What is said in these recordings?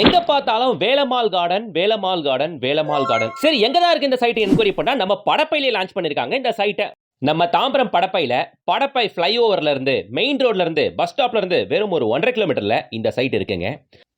எங்க பார்த்தாலும் Velammal garden, Velammal garden, Velammal garden. சரி எங்க தான் இருக்கு இந்த சைட் என்கொயரி பண்ணா நம்ம படப்பையிலே லான்ச் பண்ணிருக்காங்க இந்த சைட்ட. நம்ம தாம்பரம் படப்பையில படப்பை ஃப்ளைஓவர்ல இருந்து மெயின் ரோட்ல இருந்து பஸ் ஸ்டாப்ல இருந்து வெறும் ஒரு 1.5 கிலோமீட்டர்ல இந்த சைட் இருக்குங்க.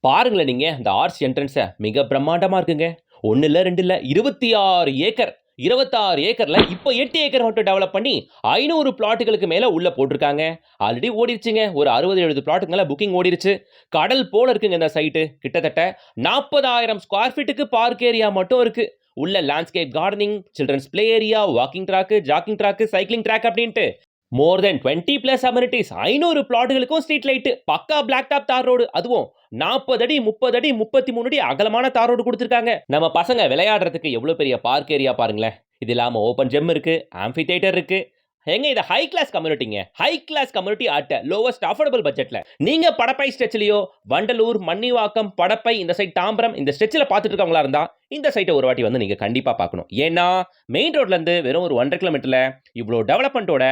பாருங்களேன் நீங்க இந்த ஆர்ச் என்ட்ரன்ஸ மிக பிரம்மாண்டமா இருக்குங்க. 1 இல்ல 2 இல்ல 26 ஏக்கர். 26 ஏக்கர்ல இப்ப 8 ஏக்கர் மட்டும் டெவலப் பண்ணி 500 பிளாட்டுகளுக்கு மேல உள்ள போட்டிருக்காங்க. ஆல்ரெடி ஓடிருச்சுங்க. ஒரு 60, 70 பிளாட்டுக்கு மேல புக்கிங் ஓடிருச்சு. கடல் போல இருக்குங்க இந்த சைட்டு. கிட்டத்தட்ட 40,000 ஸ்கொயர் ஃபீட்டுக்கு பார்க் ஏரியா மட்டும் இருக்கு. உள்ள landscape gardening, children's play area, walking track, jogging track, cycling track அப்படின்ட்டு மோர் தென் 20 பிளஸ் அமெனிட்டிஸ். 500 பிளாட்டுகளுக்கும் street light, pucca black top தார் ரோடு, அதுவும் 40 அடி 30 அடி 33 அடி அகலமான தார் ரோடு கொடுத்திருக்காங்க. நம்ம பசங்க விளையாடுறதுக்கு எவ்வளவு பெரிய பார்க் ஏரியா பாருங்களேன். இது இல்லாம ஓபன் ஜிம் இருக்கு, ஆம்பி தியேட்டர் இருக்கு. எங்க இது ஹை கிளாஸ் கம்யூனிட்டிங்க. High class community at lowest affordable பட்ஜெட்ல. நீங்க படப்பை ஸ்ட்ரெச்லயோ வண்டலூர், மன்னிவாக்கம், படப்பை இந்த சைட் தாம்பரம் இந்த ஸ்ட்ரெச்ல பார்த்துட்டு இருக்கவங்களா இருந்தா இந்த சைட்டை ஒரு வாட்டி வந்து நீங்க கண்டிப்பா பார்க்கணும். ஏன்னா மெயின் ரோட்ல இருந்து வெறும் ஒரு 1.5 கிலோமீட்டர்ல இவ்வளோ டெவலப்மெண்ட்டோட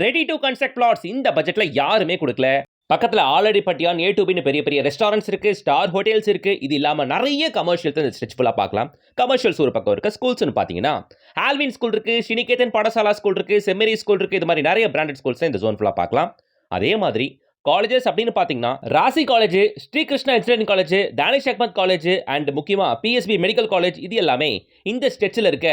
ரெடி டு கன்ஸ்ட்ரக்ட் பிளாட்ஸ் இந்த பட்ஜெட்ல யாருமே கொடுக்கல. பக்கத்துல ஆல்ரெடி பட்டியான் A2Bன்னு பெரிய பெரிய ரெஸ்டாரண்ட்ஸ் இருக்கு, ஸ்டார் ஹோட்டல்ஸ் இருக்கு. இது இல்லாம நிறைய கமர்ஷியல்ஸ் இந்த ஸ்ட்ரெச் ஃபுல்லா பார்க்கலாம். கமர்ஷியல்ஸ் ஒரு பக்கம் இருக்கு. ஸ்கூல்ஸ்னு பாத்தீங்கன்னா ஆல்வின் ஸ்கூல் இருக்கு, ஸ்ரீநிகேதன் பாடசாலா ஸ்கூல் இருக்கு, செம்மேரி ஸ்கூல் இருக்கு. இது மாதிரி நிறைய பிராண்டட் ஸ்கூல்ஸ் இந்த ஜோன் ஃபுல்லா பார்க்கலாம். அதே மாதிரி காலேஜஸ் அப்படின்னு பாத்தீங்கன்னா Rasi college, Srikrishna engineering college, Danish Ahmed college and முக்கியமா PSB மெடிக்கல் காலேஜ் இது எல்லாமே இந்த ஸ்ட்ரெச்சில் இருக்க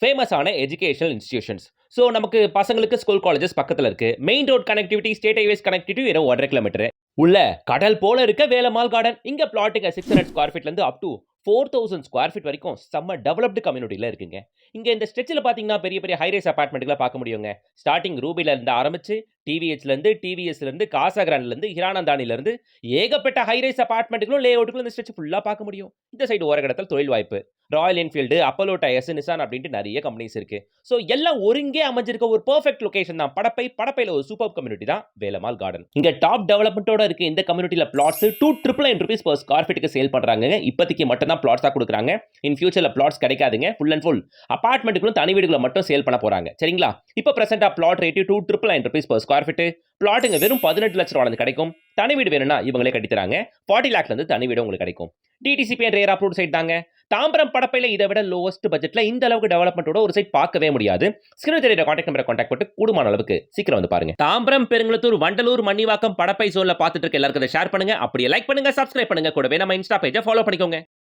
ஃபேமஸான எஜுகேஷனல் இன்ஸ்டிடியூஷன்ஸ். ஸோ நமக்கு பசங்களுக்கு ஸ்கூல் காலேஜஸ் பக்கத்தில் இருக்கு. Main road connectivity, state highways connectivity வெறும் 1.5 கிலோமீட்டர். உள்ள கடல் போல இருக்க வேலம்மாள் கார்டன். இங்க பிளாட்டுங்க 600 ஸ்கொயர் ஃபீட்ல இருந்து அப் டு 4000 ஸ்கொயர் ஃபீட் வரைக்கும் செம்ம டெவலப்டு கம்யூனிட்டில இருக்குங்க. இங்க இந்த ஸ்ட்ரெச்சில் பாத்தீங்கன்னா பெரிய பெரிய ஹைரைஸ் அபார்ட்மெண்ட்களை பார்க்க முடியுங்க. ஸ்டார்டிங் ரூபில இருந்து ஆரம்பிச்சு டிவிஹெச்ல இருந்து, டிவிஎஸ்ல இருந்து, காசாகிராண்ட்ல இருந்து, ஹிரானந்தானில இருந்து ஏகப்பட்ட ஹைரைஸ் அபார்ட்மெண்ட்டுகளும் லே அவுட்டுகளும் இந்த ஸ்ட்ரெச் ஃபுல்லா பார்க்க முடியும். இந்த சைடு ஓரகடத்தில் தொழில் வாய்ப்பு, Royal Enfield, Apollo tyres, Nissan அப்படின்ட்டு நிறைய கம்பெனிஸ் இருக்கு. ஸோ எல்லாம் ஒருங்கே அமைஞ்சிருக்க ஒரு பெர்ஃபெக்ட் லொகேஷன் தான் படப்பை. படப்பையில் ஒரு சூப்பர் கம்யூனிட்டி தான் வேலம்மாள் கார்டன். இங்க டாப் டெவலப்மெண்ட்டோட இருக்கு இந்த கம்யூனிட்டியில் பிளாட்ஸ் 2,999 ரூபீஸ் per ஸ்கொயர் ஃபீட்டுக்கு சேல் பண்றாங்க. இப்போதைக்கு மட்டும் தான் பிளாட்ஸா கொடுக்குறாங்க. இன் ஃபியூச்சர்ல பிளாட்ஸ் கிடைக்காதுங்க. ஃபுல் அண்ட் ஃபுல் அபார்ட்மெண்ட்டுகளும் தனி வீடுகளும் மட்டும் சேல் பண்ண போறாங்க. சரிங்களா? இப்போ பிரசென்டா flat rate 2,999 rupees per square feet. பிளாட்டுங்க வெறும் 18 லட்சம் ரூபாய் கிடைக்கும். தனி வீடு வேணும்னா இவங்களே கட்டி தராங்க. 40 லேக்ல இருந்து தனி வீடு உங்களுக்கு கிடைக்கும். DTCP and rare approved site தாங்க. தாம்பரம் படப்பையில இதை விட லோவஸ்ட் பட்ஜெட்ல இந்த அளவுக்கு டெவலப்மெண்ட்டோட ஒரு சைட் பார்க்கவே முடியாது. ஸ்கிரீன் தெரியுற கான்டாக்ட் நம்பரை கான்டாக்ட் பண்ணி கூடுமான அளவுக்கு சீக்கிரம் வந்து பாருங்க. தாம்பரம், பெருங்குளத்தூர், வண்டலூர், மன்னிவாக்கம், படப்பை ஜோன்ல பார்த்துட்டு இருக்க எல்லாருக்கும் ஷேர் பண்ணுங்க. அப்படியே லைக் பண்ணுங்க, சப்ஸ்கிரைப் பண்ணுங்க. கூடவே நம்ம இன்ஸ்டா பேஜை ஃபாலோ பண்ணிக்கோங்க.